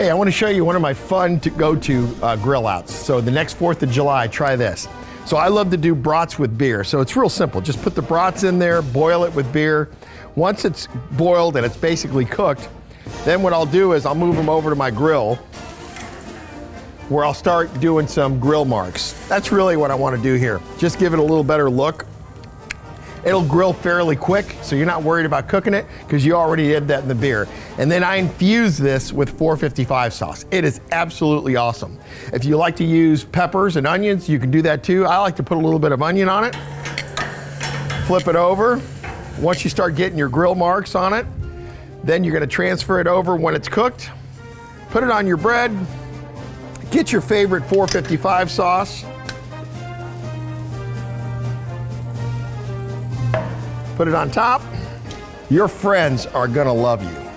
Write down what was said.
Hey, I want to show you one of my fun to go-to grill outs. So the next 4th of July, try this. So I love to do brats with beer. So it's real simple. Just put the brats in there, boil it with beer. Once it's boiled and it's basically cooked, then what I'll do is I'll move them over to my grill where I'll start doing some grill marks. That's really what I want to do here. Just give it a little better look. It'll grill fairly quick, so you're not worried about cooking it because you already did that in the beer. And then I infuse this with 455 sauce. It is absolutely awesome. If you like to use peppers and onions, you can do that too. I like to put a little bit of onion on it. Flip it over. Once you start getting your grill marks on it, then you're gonna transfer it over when it's cooked. Put it on your bread. Get your favorite 455 sauce. Put it on top. Your friends are gonna love you.